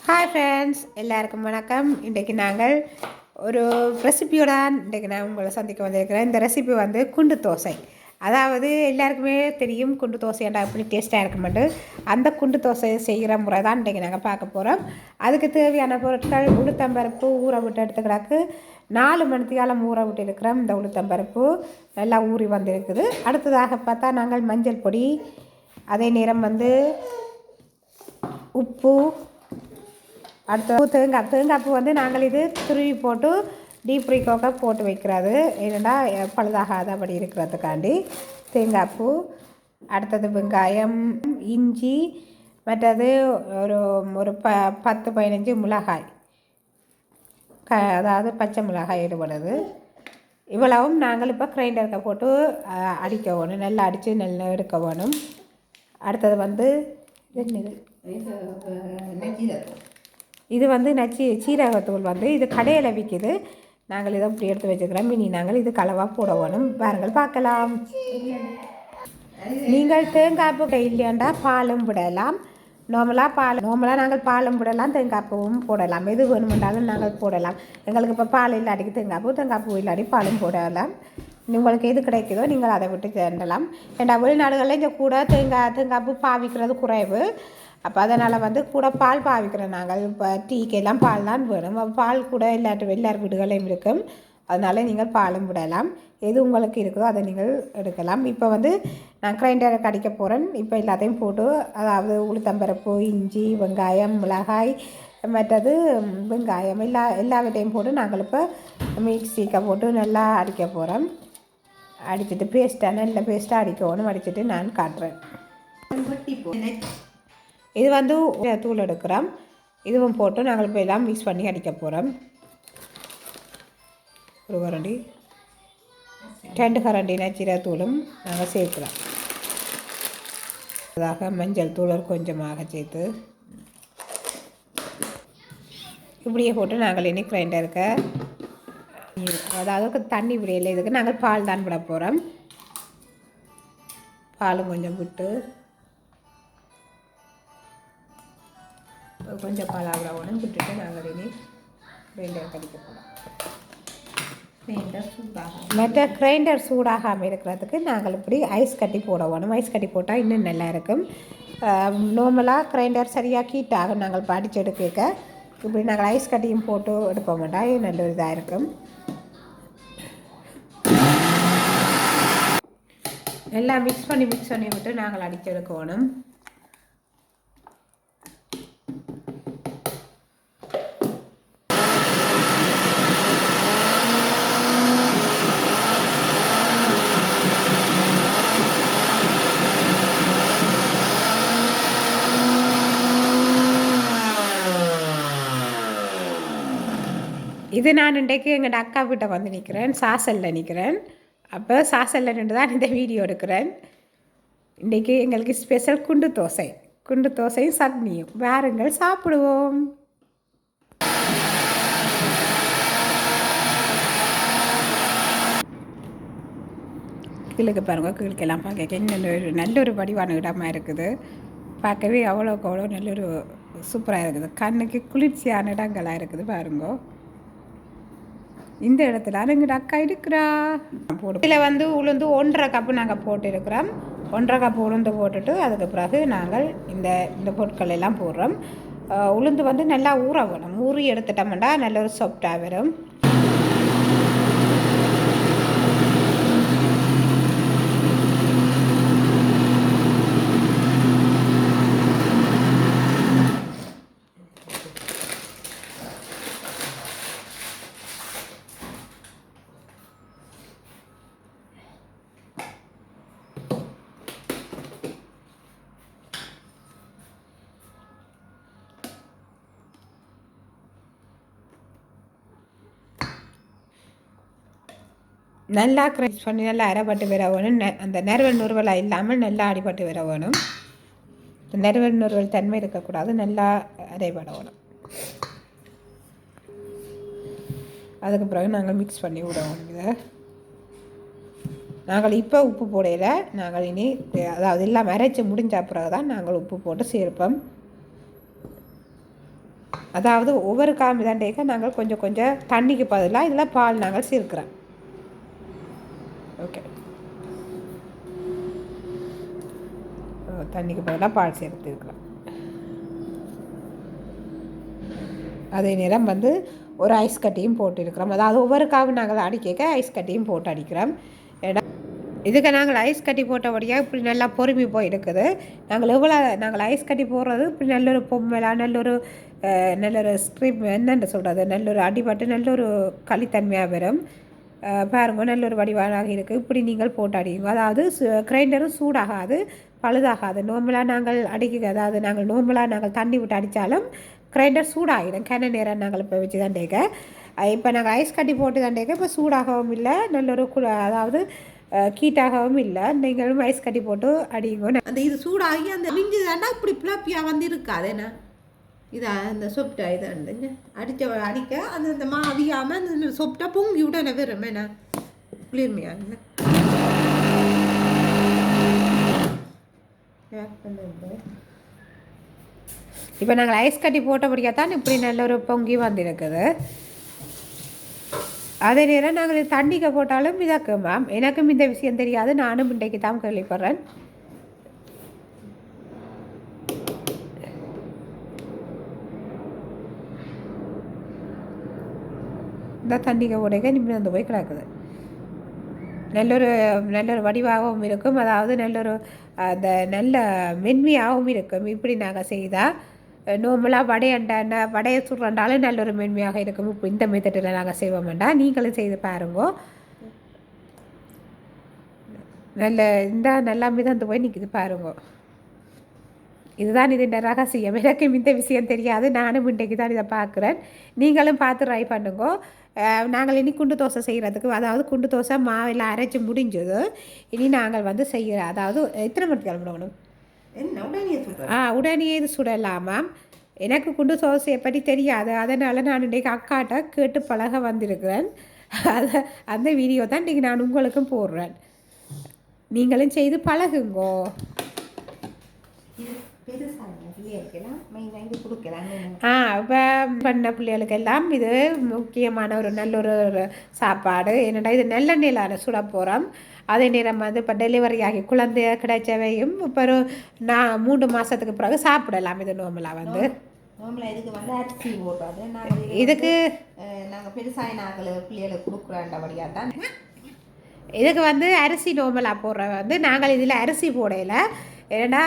Hi friends, எல்லாருக்கும் வணக்கம். இன்றைக்கு நாங்கள் ஒரு ரெசிபியோட இன்றைக்கு நான் உங்களை சந்திக்க வந்திருக்கிறேன். இந்த ரெசிபி வந்து குண்டு தோசை. அதாவது எல்லாருக்குமே தெரியும் குண்டு தோசைண்டா எப்படி டேஸ்ட்டாக இருக்குமெண்டு. அந்த குண்டு தோசை செய்கிற முறை தான் இன்றைக்கு நாங்கள் பார்க்க போகிறோம். அதுக்கு தேவையான பொருட்கள்: உளுத்தம்பருப்பு ஊற விட்டு எடுத்துக்கிறாக்கு 4 மணித்தியாலம் ஊற விட்டு இருக்கிறோம். இந்த உளுத்தம்பருப்பு நல்லா ஊறி வந்திருக்குது. அடுத்ததாக பார்த்தா நாங்கள் மஞ்சள் பொடி, அதே நேரம் வந்து உப்பு, அடுத்து தேங்காய்ப்பு வந்து நாங்கள் இது துருவி போட்டு டீப் ஃப்ரீக்கோக்க போட்டு வைக்கிறது. ஏன்னா பழுதாகாதபடி இருக்கிறதுக்காண்டி தேங்காய்ப்பு. அடுத்தது வெங்காயம், இஞ்சி, மற்றது ஒரு ஒரு 10-15 மிளகாய், அதாவது பச்சை மிளகாய் ஈடுபடுது. இவ்வளவும் நாங்கள் இப்போ கிரைண்டரில் போட்டு அடிக்க வேணும். நல்லா அடித்து நல்லா எடுக்க வேணும். அடுத்தது வந்து இது வந்து சீரகத்தூள் வந்து இது கடையில் விற்கிது. நாங்கள் இதை இப்படி எடுத்து வச்சுக்கிறோம். இனி நாங்கள் இது கலவாக போட வேணும். பாருங்கள் பார்க்கலாம். நீங்கள் தேங்காய்ப்பு இல்லையாண்டா பாலும் விடலாம். நார்மலாக நாங்கள் பாலும் விடலாம், தேங்காய்ப்பூவும் போடலாம். எது வேணுமென்றாலும் நாங்கள் போடலாம். எங்களுக்கு இப்போ பால் இல்லாடிக்கு தேங்காய்ப்பூ இல்லாடி பாலும் போடலாம். உங்களுக்கு எது கிடைக்குதோ நீங்கள் அதை விட்டு தேண்டலாம். ஏன்னா வெளிநாடுகளில் இங்கே கூட தேங்காய்ப்பூ பாவிக்கிறது குறைவு. அப்போ அதனால் வந்து கூட பால் பாவிக்கிறோம் நாங்கள். இப்போ டீக்கெல்லாம் பால் தான் வேணும். பால் கூட எல்லார் வீடுகளையும் இருக்கும். அதனால் நீங்கள் பாலும் விடலாம். எது உங்களுக்கு இருக்குதோ அதை நீங்கள் எடுக்கலாம். இப்போ வந்து நான் கிரைண்டருக்கு அடிக்க போகிறேன். இப்போ எல்லாத்தையும் போட்டு, அதாவது உளுத்தம்பருப்பு, இஞ்சி, வெங்காயம், மிளகாய், மற்றது வெங்காயம் எல்லாவற்றையும் போட்டு நாங்கள் இப்போ மிக்சிக்கு போட்டு நல்லா அடிக்க போகிறோம். அடிச்சுட்டு நல்ல பேஸ்ட்டாக அடிக்கணும். அடிச்சுட்டு நான் காட்டுறேன். இது வந்து தூள் எடுக்கிறோம். இதுவும் போட்டு நாங்கள் இப்போ எல்லாம் மிக்ஸ் பண்ணி அடிக்க போகிறோம். ஒரு கரண்டி 2 கரண்டி ஜீரகத்தூளும் நாங்கள் சேர்க்கலாம். அதாக மஞ்சள் தூள் கொஞ்சமாக சேர்த்து இப்படியே போட்டு நாங்கள் இனி கிரைண்டருக்கு, அதாவது தண்ணி விடையில் இதுக்கு நாங்கள் பால் தான் விட போகிறோம். பாலும் கொஞ்சம் விட்டு கொஞ்சம் பாலாவிட ஒன்று விட்டுட்டு நாங்கள் இனி கிரைண்டர் கடிக்க போகிறோம். கிரைண்டர் சூடாகாமல் இருக்கிறதுக்கு நாங்கள் இப்படி ஐஸ் கட்டி போட வேணும். ஐஸ் கட்டி போட்டால் இன்னும் நல்லா இருக்கும். நார்மலாக கிரைண்டர் சரியாக ஹீட் ஆகும். நாங்கள் படித்து எடுக்க இப்படி நாங்கள் ஐஸ் கட்டியும் போட்டு எடுப்ப மாட்டோம். நல்ல இதாக இருக்கும். எல்லாம் மிக்ஸ் பண்ணி விட்டு நாங்கள் அடித்து எடுக்கணும். இது நான் இன்றைக்கு எங்கள் அக்கா வீட்டை வந்து நிற்கிறேன். சாசலில் நிற்கிறேன். அப்போ சாசலில் நின்று தான் இந்த வீடியோ எடுக்கிறேன். இன்றைக்கு எங்களுக்கு ஸ்பெஷல் குண்டு தோசையும் சட்னியும். வாருங்கள் சாப்பிடுவோம். கீழுக்கு பாருங்கள். கீழுக்கெல்லாம் பார்க்க நல்ல ஒரு வடிவான இடமாக இருக்குது. பார்க்கவே அவ்வளோக்கு அவ்வளோ நல்லொரு சூப்பராக இருக்குது. கண்ணுக்கு குளிர்ச்சியான இடங்களாக இருக்குது. பாருங்க, இந்த இடத்துல எங்கிட்ட அக்கா இருக்கிறா. இதில் வந்து உளுந்து 1.5 கப்பு நாங்கள் போட்டு இருக்கிறோம். 1.5 கப்பு உளுந்து போட்டுட்டு அதுக்கு பிறகு நாங்கள் இந்த பொருட்கள் எல்லாம் போடுறோம். உளுந்து வந்து நல்லா ஊற வேணும். ஊறி எடுத்துட்டோம்னா நல்ல ஒரு சாஃப்டாக வரும். நல்லா க்ரஷ் பண்ணி நல்லா அரைப்பட்டு வர வேணும். அந்த நறுவல் நுறுவலாக இல்லாமல் நல்லா அடிபட்டு வர வேணும். நறுவல் நுறுவல் தன்மை இருக்கக்கூடாது. நல்லா அரைப்பட வேணும். அதுக்கு பிறகு நாங்கள் மிக்ஸ் பண்ணி விடுவோம். இதை நாங்கள் இப்போ உப்பு போடையில் நாங்கள் இனி, அதாவது எல்லாம் அரைச்சி முடிஞ்ச பிறகு தான் நாங்கள் உப்பு போட்டு சேர்ப்போம். அதாவது ஒவ்வொரு காமி தண்டைக்கு நாங்கள் கொஞ்சம் கொஞ்சம் தண்ணிக்கு பதிலாக இதில் பால் நாங்கள் சேர்க்கிறோம். ஓகே, தண்ணிக்கு பதிலாக பால் சேர்த்துருக்கிறோம். அதே நேரம் வந்து ஒரு ஐஸ் கட்டியும் போட்டு இருக்கிறோம். அதாவது ஒவ்வொரு காவு நாங்கள் அடிக்க ஐஸ் கட்டியும் போட்டு அடிக்கிறோம். ஏன்னா இதுக்கு நாங்கள் ஐஸ் கட்டி போட்டபடியாக இப்படி நல்லா பொறுமை போயிருக்குது. நாங்கள் ஐஸ் கட்டி போடுறது இப்படி நல்லொரு பொம்மைலாம் நல்லொரு ஸ்க்ரீப் என்னென்னு சொல்கிறது, நல்லொரு அடிபட்டு நல்லொரு களித்தன்மையாக வரும். பாருங்க நல்லொரு வடிவாக இருக்குது. இப்படி நீங்கள் போட்டு அடிங்க. அதாவது கிரைண்டரும் சூடாகாது, பழுதாகாது. நார்மலாக நாங்கள் அதாவது நாங்கள் தண்ணி விட்டு அடித்தாலும் கிரைண்டர் சூடாகிடும். கிண நேரம் நாங்கள் இப்போ வச்சு தண்டேக்க, இப்போ நாங்கள் ஐஸ் கட்டி போட்டு தண்டேக்க இப்போ சூடாகவும் இல்லை, நல்லொரு அதாவது கீட்டாகவும் இல்லை. நீங்களும் ஐஸ் கட்டி போட்டு அடிங்க. அந்த இது சூடாகி அந்த மிஞ்சி தாண்டா இப்படி பிளப்பியாக வந்து இருக்காது. என்ன இதா அந்த சொப்டா இதை அடிக்க அந்த அவியாமல் அந்த சொப்டா பொங்கி விட வெறும் என்ன குளிர்மையாக இப்போ நாங்கள் ஐஸ் கட்டி போட்டபடியாகத்தான் இப்படி நல்ல ஒரு பொங்கி வந்திருக்குது. அதே நேரம் நாங்கள் தண்ணிக்கு போட்டாலும் மிதக்கும் மேம். எனக்கும் இந்த விஷயம் தெரியாது, நானும் இன்றைக்கு தான் கேள்விப்படுறேன். இந்த தண்ணிக்கு உடைக்க நிமிர்ந்து போய் கிடக்குது. நல்லொரு வடிவாகவும் இருக்கும், அதாவது அந்த நல்ல மென்மையாகவும் இருக்கும். இப்படி நாங்கள் செய்தால் நார்மலாக வடையை சுடுறாண்டாலும் நல்லொரு மென்மையாக இருக்கும். இப்போ இந்த மெத்தடில் நாங்கள் செய்வோம் வேண்டாம், நீங்களும் செய்து பாருங்கோ. நல்லா மிதந்து போய் நிற்கிது பாருங்கோ. இதுதான் இந்த ரகசியம். எனக்கும் இந்த விஷயம் தெரியாது, நானும் இன்றைக்கு தான் இதை பார்க்குறேன். நீங்களும் பார்த்து ட்ரை பண்ணுங்கோ. நாங்கள் இனி குண்டு தோசை செய்கிறதுக்கு, அதாவது குண்டு தோசை மாவெல்லாம் அரைச்சி முடிஞ்சது. இனி நாங்கள் வந்து செய்கிறோம். அதாவது எத்தனை மணிக்கு கிளம்பணும்? உடனே இது சுடலாமா? எனக்கு குண்டு தோசையை பற்றி தெரியாது, அதனால் நான் இன்றைக்கு அக்காட்ட கேட்டு பழக வந்திருக்கிறேன். அந்த வீடியோ தான் இன்றைக்கி நான் உங்களுக்கும் போடுறேன். நீங்களும் செய்து பழகுங்கோ. இப்போ பண்ண பிள்ளைகளுக்கெல்லாம் இது முக்கியமான ஒரு நல்லொரு சாப்பாடு. என்னடா இது நல்லெண்ணெயிலான சுட போகிறோம். அதே நேரம் வந்து இப்போ டெலிவரி ஆகி குழந்தை கிடைச்சவையும் இப்போ ஒரு 3 மாதத்துக்கு பிறகு சாப்பிடலாம். இது நார்மலாக வந்து இதுக்கு வந்து அரிசி போடுறது. இதுக்கு நாங்கள் பெருசாக நாங்கள் பிள்ளைகளுக்கு கொடுக்குறோன்றபடியாக தான் இதுக்கு வந்து அரிசி நார்மலாக போடுற வந்து நாங்கள் இதில் அரிசி போடையில். ஏன்னா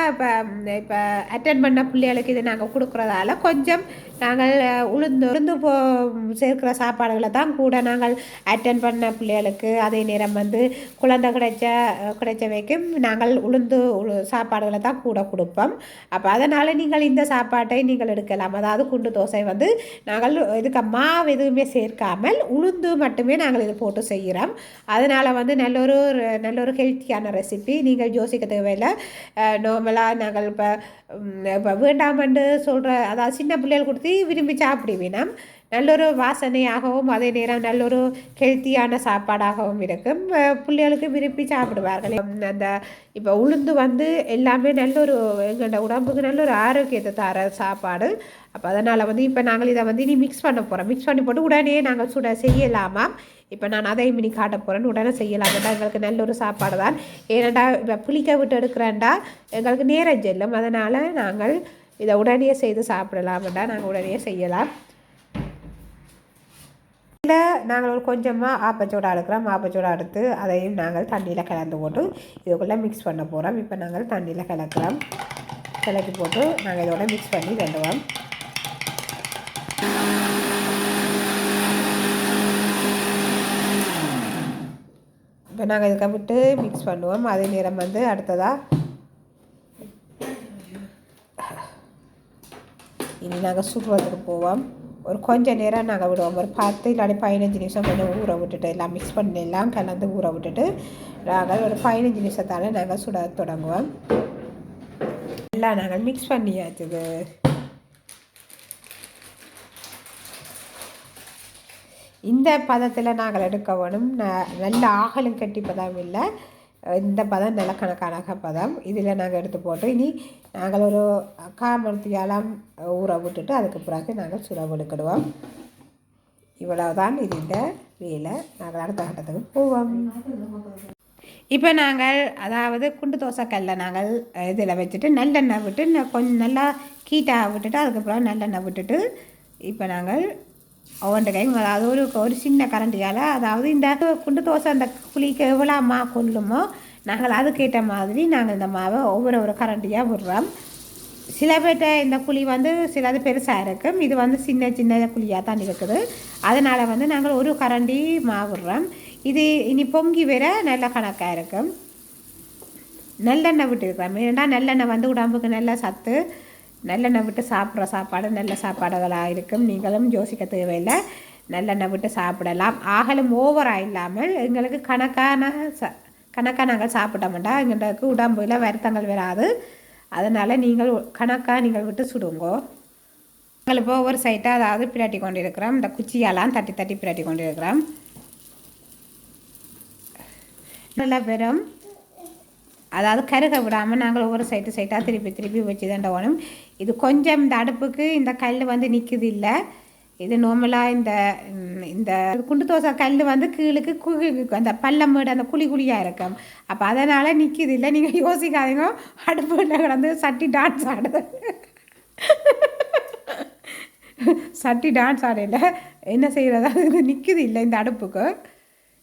இப்போ அட்டென்ட் பண்ண பிள்ளைகளுக்கு இது நாங்கள் கொடுக்குறதால கொஞ்சம் நாங்கள் உளுந்து சேர்க்கிற சாப்பாடுகளை தான் கூட நாங்கள் அட்டென்ட் பண்ண பிள்ளைகளுக்கு, அதே நேரம் வந்து குழந்தை கிடைச்சவைக்கும் நாங்கள் சாப்பாடுகளை தான் கூட கொடுப்போம். அப்போ அதனால் நீங்கள் இந்த சாப்பாட்டை நீங்கள் எடுக்கலாம். அதாவது குண்டு தோசை வந்து நாங்கள் இதுக்கு மாவு எதுவுமே சேர்க்காமல் உளுந்து மட்டுமே நாங்கள் இது போட்டு செய்கிறோம். அதனால் வந்து நல்லொரு ஹெல்த்தியான ரெசிபி. நீங்கள் யோசிக்க தேவையில்லை. நார்மலாக நாங்கள் இப்போ வேண்டாமன்று சொல்கிற, அதாவது சின்ன பிள்ளைகள் கொடுத்து விரும்பி சாப்பிடுவீனம். நல்லொரு வாசனையாகவும் அதே நேரம் நல்லொரு ஹெல்த்தியான சாப்பாடாகவும் இருக்கும். பிள்ளைகளுக்கு விரும்பி சாப்பிடுவார்கள். அந்த இப்போ உளுந்து வந்து எல்லாமே எங்களோட உடம்புக்கு நல்லொரு ஆரோக்கியத்தை தர சாப்பாடு. அப்போ அதனால் வந்து இப்போ நாங்கள் இதை வந்து இனி மிக்ஸ் பண்ண போகிறோம். மிக்ஸ் பண்ணி போட்டு உடனே நாங்கள் செய்யலாமா? இப்போ நான் அதை மினி காட்ட போகிறேன்னு உடனே செய்யலாம்டா. எங்களுக்கு நல்லொரு சாப்பாடு தான். ஏன்னாண்டா இப்போ புளிக்க விட்டு எடுக்கிறேன்டா எங்களுக்கு நேரம் செல்லும். அதனால் நாங்கள் இதை உடனே செய்து சாப்பிடலாம்டா. நாங்கள் உடனே செய்யலாம். இல்லை நாங்கள் ஒரு கொஞ்சமாக ஆப்பச்சோடா எடுக்கிறோம். ஆப்பச்சோடா எடுத்து அதையும் நாங்கள் தண்ணியில் கலந்து போட்டு இதுக்குள்ளே மிக்ஸ் பண்ண போகிறோம். இப்போ நாங்கள் தண்ணியில் கிளக்கி போட்டு நாங்கள் இதோட மிக்ஸ் பண்ணி ரெண்டுவோம். இப்போ நாங்கள் இதுக்கு விட்டு மிக்ஸ் பண்ணுவோம். அதே நேரம் வந்து அடுத்ததாக இனி நாங்கள் சுடுறதுக்கு போவோம். ஒரு கொஞ்சம் நேரம் நாங்கள் விடுவோம். ஒரு 10 இல்லாட்டி 15 நிமிஷம் கொஞ்சம் ஊற விட்டுட்டு எல்லாம் மிக்ஸ் பண்ணி எல்லாம் கலந்து ஊற விட்டுட்டு நாங்கள் ஒரு 15 நிமிஷத்தால் நாங்கள் சுட தொடங்குவோம். எல்லாம் நாங்கள் மிக்ஸ் பண்ணியாச்சுது. இந்த பதத்தில் நாங்கள் எடுக்க வேணும். நல்ல ஆகலும் கட்டி பதம் இல்லை, இந்த பதம் நல்ல கணக்கான பதம். இதில் நாங்கள் எடுத்து போட்டு இனி நாங்கள் ஒரு காமத்தியாலம் ஊற விட்டுட்டு அதுக்கு பிறகு நாங்கள் சுடவெடுக்கிடுவோம். இவ்வளவுதான் இது இந்த வேலை. நாங்கள் அடுத்த கட்டத்துக்கு போவோம். இப்போ நாங்கள் அதாவது குண்டு தோசைக்கல்ல நாங்கள் இதில் வச்சுட்டு நல்லெண்ணெய் விட்டு கொஞ்சம் நல்லா கீட்டாக விட்டுட்டு அதுக்கப்புறம் நல்லெண்ணெய் விட்டுட்டு இப்போ நாங்கள் ஒவ்வொன்று கையும் அதாவது ஒரு சின்ன கரண்டியால் அதாவது இந்த குண்டு தோசை அந்த குழிக்கு எவ்வளோ மா கொள்ளுமோ நாங்கள் அதுக்கேற்ற மாதிரி நாங்கள் இந்த மாவை ஒவ்வொரு கரண்டியாக விடுறோம். சில பேர்கிட்ட இந்த குழி வந்து சிலது பெருசாக இருக்கும், இது வந்து சின்ன சின்ன குழியாக தான் இருக்குது. அதனால் வந்து நாங்கள் ஒரு கரண்டி மாவு விடுறோம். இது இனி பொங்கி வர நல்ல கணக்காக இருக்கும். நல்லெண்ணெய் விட்டு இருக்கிறோம். ஏன்னா நல்லெண்ணெய் வந்து உடம்புக்கு நல்ல சத்து. நல்லெண்ணெய் விட்டு சாப்பிட்ற சாப்பாடு நல்ல சாப்பாடுகளாக இருக்கும். நீங்களும் யோசிக்க தேவையில்லை, நல்லெண்ணெய் விட்டு சாப்பிடலாம். ஆகலும் ஓவராக இல்லாமல் எங்களுக்கு கணக்காக நாங்கள் சாப்பிட மாட்டோம். எங்களுக்கு உடம்புல வருத்தங்கள் வராது. அதனால் நீங்கள் கணக்காக நீங்கள் விட்டு சுடுங்கோ. நாங்கள் இப்போ ஒவ்வொரு சைட்டாக அதாவது பிரட்டி கொண்டு இருக்கிறோம். இந்த குச்சியெல்லாம் தட்டி தட்டி பிரட்டி கொண்டு இருக்கிறோம். நல்லா பெறும் அதாவது கருக விடாமல் நாங்கள் ஒவ்வொரு சைட்டாக திருப்பி திருப்பி வச்சு தான் ஓணும். இது கொஞ்சம் இந்த அடுப்புக்கு இந்த கல் வந்து நிற்குது இல்லை. இது நார்மலாக இந்த குண்டு தோசை கல் வந்து கீழுக்கு அந்த பள்ளமேடு அந்த குழியாக இருக்கும். அப்போ அதனால் நிற்கிது இல்லை. நீங்கள் யோசிக்காதீங்க அடுப்பில் கிடந்து சட்டி டான்ஸ் ஆடுது. சட்டி டான்ஸ் ஆடையில் என்ன செய்கிறதா இது நிற்குது இல்லை இந்த அடுப்புக்கு.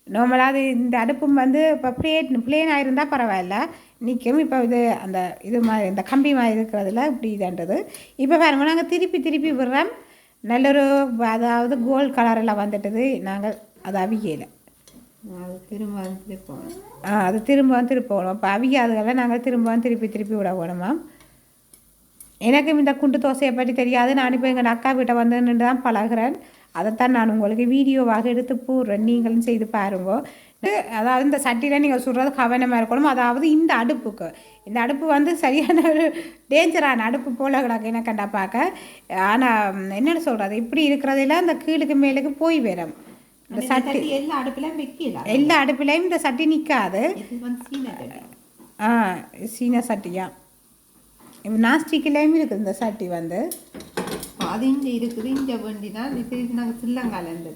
நார்மலாக அது இந்த அடுப்பும் வந்து இப்போ பிளேனாக இருந்தால் பரவாயில்ல நிற்கும். இப்போ இது அந்த இது மாதிரி இந்த கம்பி மாதிரி இருக்கிறதுல இப்படி இதான்றது. இப்போ பாருங்க நாங்கள் திருப்பி திருப்பி விடுறோம். நல்லொரு அதாவது கோல்டு கலரில் வந்துட்டது. நாங்கள் அது அவியலை அது திரும்ப திருப்போம். அது திரும்ப திருப்பணும். இப்போ அவியாதுகளை நாங்கள் திரும்ப திருப்பி திருப்பி விட வேணுமா. எனக்கும் இந்த குண்டு தோசையை பற்றி தெரியாது. நான் இப்போ எங்கள் அக்கா வீட்டை வந்து நின்று தான் பழகிறேன். அதைத்தான் நான் உங்களுக்கு வீடியோவாக எடுத்து போடுறேன். நீங்களும் செய்து பாருங்க. அதாவது இந்த சட்டியில் நீங்கள் சுடுறது கவனமாக இருக்கணும். அதாவது இந்த அடுப்பு வந்து சரியான ஒரு டேஞ்சரான அடுப்பு போல கிடக்கு என்ன கண்டா பார்க்க. ஆனால் என்னென்னு சொல்கிறது, இப்படி இருக்கிறதில்ல அந்த கீழுக்கு மேலுக்கு போய் வரும். இந்த சட்டி எல்லா அடுப்புலையும் வைக்கல. எல்லா அடுப்புலையும் இந்த சட்டி நிற்காது. சீன சட்டியா நாஸ்டிக்லேயும் இருக்குது இந்த சட்டி வந்து. அது இங்கே இருக்குது. இங்கே வேண்டினா இது நாங்கள் ஸ்ரீலங்காவிலேருந்து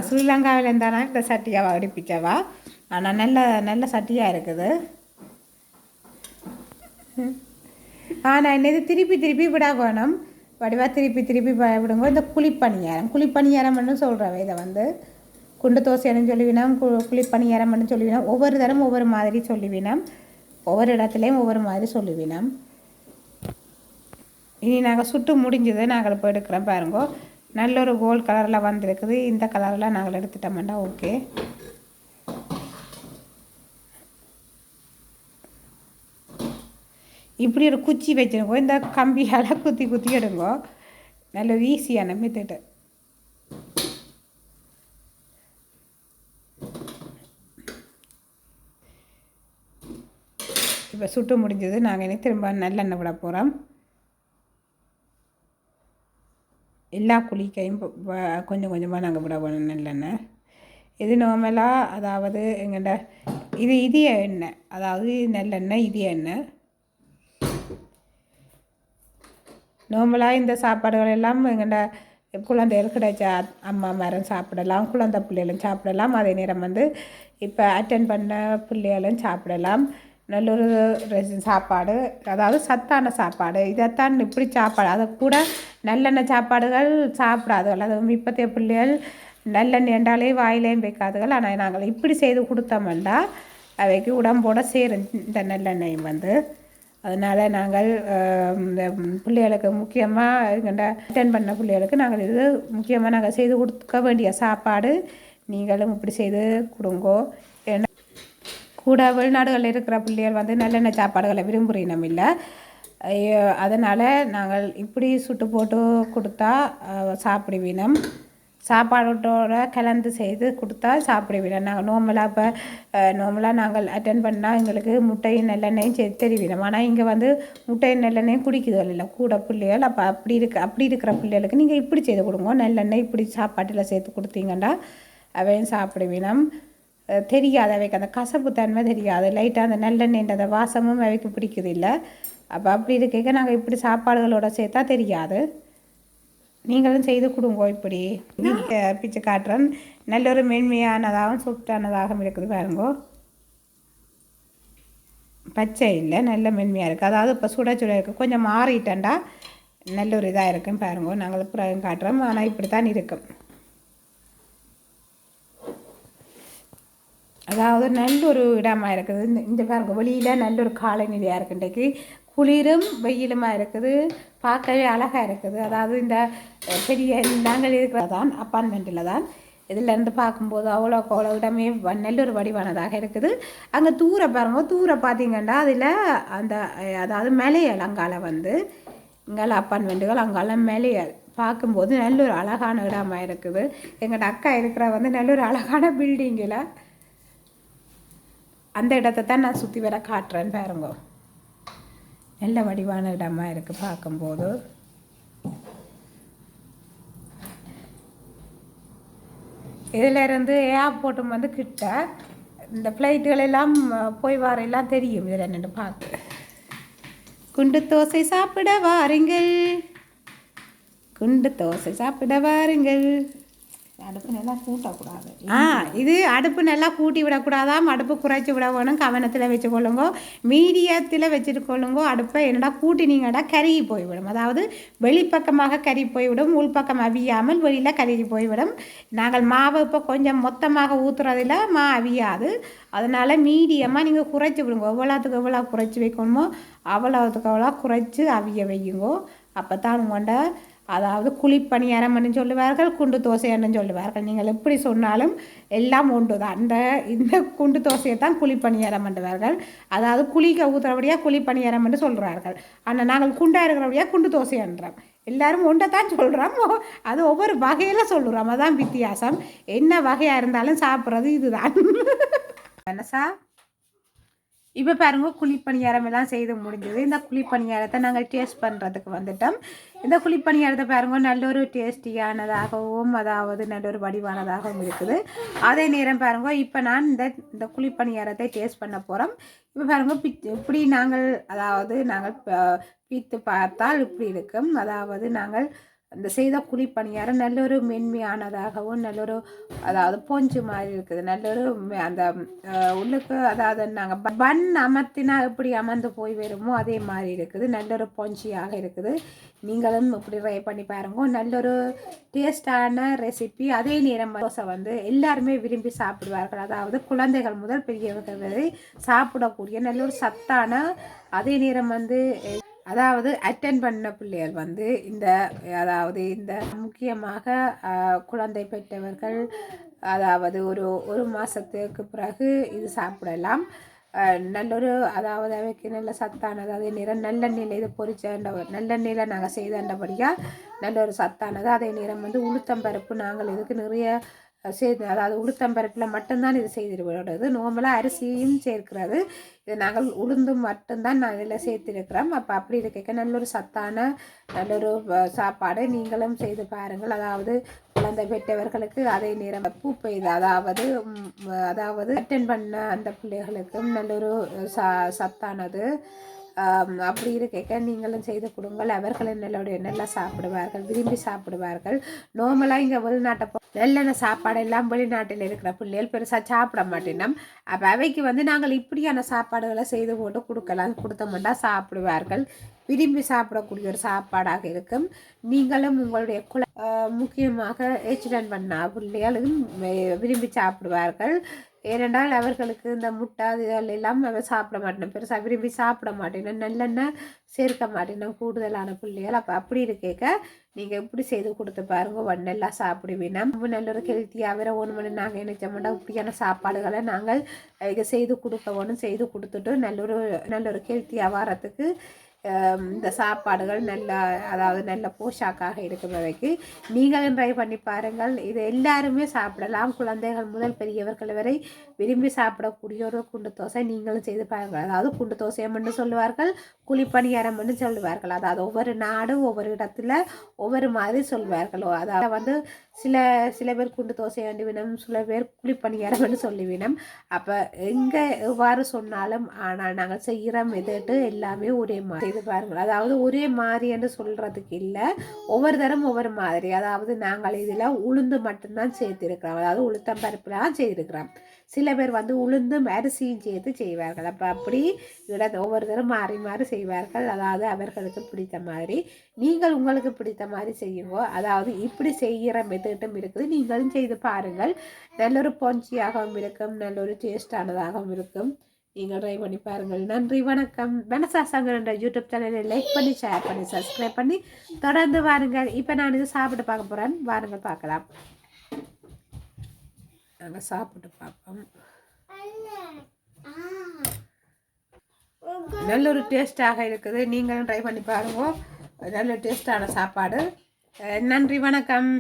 ஸ்ரீலங்காவிலேருந்தானா இந்த சட்டியாவா அடிப்பிச்சவா. ஆனால் நல்ல சட்டியாக இருக்குது. ஆனால் என்னது திருப்பி திருப்பி விட வேணும். வடிவாக திருப்பி திருப்பி விடுங்க. இந்த குழிப்பணியாரம்னு சொல்கிறவ இதை வந்து குண்டு தோசைன்னு சொல்லுவினோம், குழிப்பணியாரம்னு சொல்லுவினோம். ஒவ்வொரு தரம் ஒவ்வொரு மாதிரி சொல்லுவினோம். ஒவ்வொரு இடத்துலையும் ஒவ்வொரு மாதிரி சொல்லுவினோம். இனி நாங்கள் சுட்டு முடிஞ்சது நாங்கள் இப்போ எடுக்கிறோம் பாருங்கோ. நல்ல ஒரு கோல்டு கலரில் வந்திருக்குது. இந்த கலரில் நாங்கள் எடுத்துட்டோம்னா ஓகே. இப்படி ஒரு குச்சி வச்சுருங்கோ. இந்த கம்பியால் குத்தி குத்தி எடுங்கோ. நல்ல ஈஸியான மெத்தடு. இப்போ சுட்டு முடிஞ்சது. நாங்கள் இனி திரும்ப நல்லெண்ணெய் விட போகிறோம். எல்லா குழிக்கையும் கொஞ்சம் கொஞ்சமாக நாங்கள் விட போனோம் நல்லெண்ணெய். இது நார்மலாக அதாவது எங்கள்ட இது இதிய எண்ணெய், அதாவது நல்லெண்ணெய் இதிய எண்ணெய். நார்மலாக இந்த சாப்பாடுகள் எல்லாம் எங்கள்ட குழந்தைகள் கிடைச்ச அம்மா மரம் சாப்பிடலாம், குழந்தை பிள்ளைகளும் சாப்பிடலாம். அதே நேரம் வந்து இப்போ அட்டென்ட் பண்ண பிள்ளைகளும் சாப்பிடலாம். நல்லொரு சாப்பாடு, அதாவது சத்தான சாப்பாடு. இதைத்தான் இப்படி சாப்பாடு. அதை கூட நல்லெண்ணெய் சாப்பாடுகள் சாப்பிடாதுகள். அதுவும் இப்போத்தைய பிள்ளைகள் நல்லெண்ணெய் என்றாலே வாயிலையும் வைக்காதுகள். ஆனால் நாங்கள் இப்படி செய்து கொடுத்தோம்னா அவைக்கு உடம்போட சேரும் இந்த நல்லெண்ணெயும் வந்து. அதனால் நாங்கள் இந்த பிள்ளைகளுக்கு முக்கியமாக எங்கள்கிட்ட அட்டென்ட் பண்ண பிள்ளைகளுக்கு நாங்கள் இது முக்கியமாக நாங்கள் செய்து கொடுக்க வேண்டிய சாப்பாடு. நீங்களும் இப்படி செய்து கொடுங்கோ. ஏன்னா கூட வெளிநாடுகளில் இருக்கிற பிள்ளைகள் வந்து நல்லெண்ணெய் சாப்பாடுகளை விரும்புகிறோம் இல்லை. அதனால் நாங்கள் இப்படி சுட்டு போட்டு கொடுத்தா சாப்பிடுவினோம். சாப்பாடோட கலந்து செய்து கொடுத்தா சாப்பிடுவினோம். நாங்கள் நார்மலாக நாங்கள் அட்டென்ட் பண்ணால் எங்களுக்கு முட்டையும் நல்லெண்ணெயும் தெரிவினோம். ஆனால் இங்கே வந்து முட்டையும் நல்லெண்ணெயும் குடிக்குதல் இல்லை கூட பிள்ளைகள். அப்போ அப்படி இருக்கிற பிள்ளைகளுக்கு நீங்கள் இப்படி செய்து கொடுங்க. நல்லெண்ணெய் இப்படி சாப்பாட்டில் சேர்த்து கொடுத்தீங்கன்னா அவையும் சாப்பிடுவினோம். தெரியாது அவைக்கு அந்த கசப்பு தன்மை தெரியாது. லைட்டாக அந்த நல்லெண்ணெய் அந்த வாசமும் அவைக்கு பிடிக்குது இல்லை. அப்போ அப்படி இருக்க நாங்கள் இப்படி சாப்பாடுகளோட சேர்த்தா தெரியாது. நீங்களும் செய்து கொடுங்கோ. இப்படி பிச்சு காட்டுறேன். நல்ல ஒரு மென்மையானதாகவும் சுட்டானதாகவும் இருக்குது பாருங்கோ. பச்சை இல்லை, நல்ல மென்மையாக இருக்குது. அதாவது இப்போ சுட சுட இருக்குது. கொஞ்சம் மாறிட்டேன்டா நல்ல ஒரு இதாக இருக்கும் பாருங்கோ. நாங்கள் பிறகு காட்டுறோம். ஆனால் இப்படி தான் இருக்கும். அதாவது நல்ல ஒரு இடமாக இருக்குது. இந்த பாருங்க வெளியில் நல்ல ஒரு காலநிலையாக இருக்குது. இன்றைக்கு குளிரும் வெயிலுமாக இருக்குது. பார்க்கவே அழகாக இருக்குது. அதாவது இந்த பெரிய நாங்கள் இருக்கிறதான் அப்பார்ட்மெண்ட்டில் தான். இதிலேருந்து பார்க்கும்போது அவ்வளோ இடமே நல்ல ஒரு வடிவானதாக இருக்குது. அங்கே தூர பாருங்க, தூர பார்த்தீங்கன்னா அதில் அந்த அதாவது மலையல் அங்கால வந்து இங்கால அப்பார்ட்மெண்ட்டுகள் அங்கால மலையல் பார்க்கும்போது நல்ல ஒரு அழகான இடமாக இருக்குது. எங்களோட அக்கா இருக்கிற வந்து நல்ல ஒரு அழகான பில்டிங்கில் அந்த இடத்த தான் நான் சுற்றி வர காட்டுறேன் பாருங்க. நல்ல வடிவான இடமா இருக்குது பார்க்கும்போது. இதில் இருந்து ஏர்போர்ட்டும் வந்து கிட்ட இந்த ஃப்ளைட்டுகள் எல்லாம் போய் வரையெல்லாம் தெரியும். இதில் என்னென்னு பார்க்க. குண்டு தோசை சாப்பிட வாருங்கள், குண்டு தோசை சாப்பிட வாருங்கள். அடுப்பு நல்லா கூட்டக்கூடாது. இது அடுப்பு நல்லா கூட்டி விடக்கூடாதாம். அடுப்பு குறைச்சி விட வேணும். கவனத்தில் வச்சுக்கொள்ளுங்கோ. மீடியத்தில் வச்சுட்டு கொள்ளுங்கோ. அடுப்பை என்னடா கூட்டினீங்கடா கருகி போய்விடும். அதாவது வெளிப்பக்கமாக கருகி போய்விடும். உள்பக்கம் அவியாமல் வெளியில் கருகி போய்விடும். நாங்கள் மாவை இப்போ கொஞ்சம் மொத்தமாக ஊற்றுறதில் அவியாது. அதனால் மீடியமாக நீங்கள் குறைச்சி விடுங்க. எவ்வளோத்துக்கு எவ்வளோ குறைச்சி வைக்கணுமோ அவ்வளோத்துக்கு அவ்வளோ குறைச்சி அவிய வையுங்கோ. அப்போ தான் உங்கள்ட அதாவது குழிப்பணியாரம்னு சொல்லுவார்கள், குண்டு தோசைன்னு சொல்லுவார்கள். நீங்கள் எப்படி சொன்னாலும் எல்லாம் ஒன்று தான். இந்த குண்டு தோசையை தான் குழிப்பணியாரம் பண்ணுவார்கள். அதாவது குழிக்க ஊற்றுறபடியாக குழிப்பணியாரம் என்று சொல்கிறார்கள். ஆனால் நாங்கள் குண்டாக இருக்கிறபடியாக குண்டு தோசைன்றோம். எல்லாரும் ஒன்றை தான் சொல்கிறோம். அது ஒவ்வொரு வகையில் சொல்லுறோம். அதான் வித்தியாசம். என்ன வகையாக இருந்தாலும் சாப்பிட்றது இதுதான். என்ன சார் இப்போ பாருங்க, குழிப்பணியாரம் எல்லாம் செய்து முடிஞ்சது. இந்த குழிப்பணியாரத்தை நாங்கள் டேஸ்ட் பண்ணுறதுக்கு வந்துட்டோம். இந்த குழிப்பணியாரத்தை பாருங்க நல்ல ஒரு டேஸ்டியானதாகவும் அதாவது நல்ல ஒரு வடிவானதாகவும் இருக்குது. அதே நேரம் பாருங்க இப்போ நான் இந்த குழிப்பணியாரத்தை டேஸ்ட் பண்ண போகிறோம். இப்போ பாருங்க இப்படி நாங்கள் அதாவது நாங்கள் பித்து பார்த்தால் இப்படி இருக்கும். அதாவது நாங்கள் அந்த செய்த குழிப்பணியாரம் நல்ல ஒரு மென்மையானதாகவும் நல்ல ஒரு அதாவது பொஞ்சு மாதிரி இருக்குது. நல்ல ஒரு அந்த உள்ளுக்கு அதாவது நாங்கள் பன் அமர்த்தினா எப்படி அமர்ந்து போய் வருமோ அதே மாதிரி இருக்குது. நல்ல ஒரு பொஞ்சியாக இருக்குது. நீங்களும் இப்படி ட்ரை பண்ணி பாருங்க. நல்ல ஒரு டேஸ்டான ரெசிபி. அதே நேரம் தோசை வந்து எல்லாருமே விரும்பி சாப்பிடுவார்கள். அதாவது குழந்தைகள் முதல் பெரியவர்கள் வரை சாப்பிடக்கூடிய நல்ல ஒரு சத்தான, அதே நேரம் வந்து அதாவது அட்டென்ட் பண்ண பிள்ளைகள் வந்து அதாவது இந்த முக்கியமாக குழந்தை பெற்றவர்கள் அதாவது ஒரு மாதத்துக்கு பிறகு இது சாப்பிடலாம். நல்லொரு அதாவது அவைக்கு நல்ல சத்தானது. அதே நேரம் நல்லெண்ணெயில் இது நல்லெண்ணெயில் நாங்கள் செய்தபடியாக நல்ல ஒரு சத்தானது. அதே நேரம் வந்து உளுத்தம்பருப்பு நாங்கள் இதுக்கு நிறைய அதாவது உளுத்தம்பருப்பில் மட்டும்தான் இது செய்திருக்கிறது. நார்மலாக அரிசியும் சேர்க்கிறது. இது நாங்கள் உளுந்து மட்டும்தான் நான் இதில் சேர்த்திருக்கிறோம். அப்போ அப்படி இருக்க நல்ல ஒரு சத்தான நல்ல ஒரு சாப்பாடு நீங்களும் செய்து பாருங்கள். அதாவது குழந்தை பெற்றவர்களுக்கு அதே நேரம் பூப்பை அதாவது அட்டென்ட் பண்ண அந்த பிள்ளைகளுக்கும் நல்ல ஒரு சத்தானது. அப்படி இருக்க நீங்களும் செய்து கொடுங்கள். அவர்கள் நல்லா சாப்பிடுவார்கள், விரும்பி சாப்பிடுவார்கள். நார்மலாக இங்கே வெளிநாட்டை நல்லெண்ண சாப்பாடு எல்லாம் வெளிநாட்டில் இருக்கிற பிள்ளைகள் பெருசாக சாப்பிட மாட்டேனோம். அப்போ அவைக்கு வந்து நாங்கள் இப்படியான சாப்பாடுகளை செய்து போட்டு கொடுத்தோம்னா சாப்பிடுவார்கள். விரும்பி சாப்பிடக்கூடிய ஒரு சாப்பாடாக இருக்கும். நீங்களும் உங்களுடைய முக்கியமாக எக்ஸ்டெண்ட் பண்ண பிள்ளைகளும் விரும்பி சாப்பிடுவார்கள். ஏனென்றால் அவர்களுக்கு இந்த முட்டை இதுகள் எல்லாம் சாப்பிட மாட்டேன், பெருசாக விரும்பி சாப்பிட மாட்டேன், நல்லெண்ணெய் சேர்க்க மாட்டேன் கூடுதலான பிள்ளைகள். அப்போ அப்படி இருக்க நீங்கள் இப்படி செய்து கொடுத்து பாருங்க, நல்லா சாப்பிடுவீங்க. ரொம்ப நல்ல ஒரு ஹெல்த்தியாக வேற ஒன்று மணி நாங்கள் நினைச்சோம்னா இப்படியான சாப்பாடுகளை நாங்கள் செய்து கொடுக்க ஒன்று செய்து கொடுத்துட்டு நல்ல ஒரு ஹெல்த்தியாக வரத்துக்கு இந்த சாப்பாடுகள் நல்ல அதாவது நல்ல போஷாக்காக இருக்கிறதுக்கு நீங்களும் ட்ரை பண்ணி பாருங்கள். இது எல்லாருமே சாப்பிடலாம், குழந்தைகள் முதல் பெரியவர்கள் வரை விரும்பி சாப்பிடக்கூடிய ஒரு குண்டு தோசை நீங்களும் செய்து பாருங்கள். அதாவது குண்டு தோசையம் என்று சொல்லுவார்கள், குழிப்பணியாரம் என்று சொல்லுவார்கள். அதாவது ஒவ்வொரு நாடும் ஒவ்வொரு இடத்துல ஒவ்வொரு மாதிரி சொல்வார்கள். அதாவது வந்து சில பேர் குண்டு தோசை வேண்டுவினம், சில பேர் குழிப்பணியாரம் என்று சொல்லிவினம். அப்போ எங்கே எவ்வாறு சொன்னாலும் ஆனால் நாங்கள் செய்கிற மெதட்டு எல்லாமே ஒரே மாதிரி செய்து பாருங்கள். அதாவது ஒரே மாதிரி என்று சொல்கிறதுக்கு இல்லை, ஒவ்வொரு தரம் ஒவ்வொரு மாதிரி. அதாவது நாங்கள் இதில் உளுந்து மட்டும்தான் சேர்த்திருக்கிறோம், அதாவது உளுத்தம் பருப்புலாம் செய்திருக்கிறோம். சில பேர் வந்து உளுந்தும் அரிசியும் சேர்த்து செய்வார்கள். அப்போ அப்படி ஒவ்வொரு தரம் மாறி மாறி செய்வார்கள். அதாவது அவர்களுக்கு பிடித்த மாதிரி நீங்கள் உங்களுக்கு பிடித்த மாதிரி செய்யுங்க. அதாவது இப்படி செய்கிற மெத்தட்டும் இருக்குது, நீங்களும் செய்து பாருங்கள். நல்லொரு பொஞ்சியாகவும் இருக்கும், நல்லொரு டேஸ்டானதாகவும் இருக்கும். நீங்கள் ட்ரை பண்ணி பாருங்கள். நன்றி, வணக்கம். வெனசா சங்கர் என்ற யூடியூப் சேனலை லைக் பண்ணி, ஷேர் பண்ணி, சப்ஸ்கிரைப் பண்ணி தொடர்ந்து வாருங்கள். இப்போ நான் இது சாப்பிட்டு பார்க்க போகிறேன், வாருங்கள் பார்க்கலாம். நாங்கள் சாப்பிட்டு பார்ப்போம். நல்ல ஒரு டேஸ்டாக இருக்குது, நீங்களும் ட்ரை பண்ணி பாருங்க. நல்ல டேஸ்டான சாப்பாடு. நன்றி, வணக்கம்.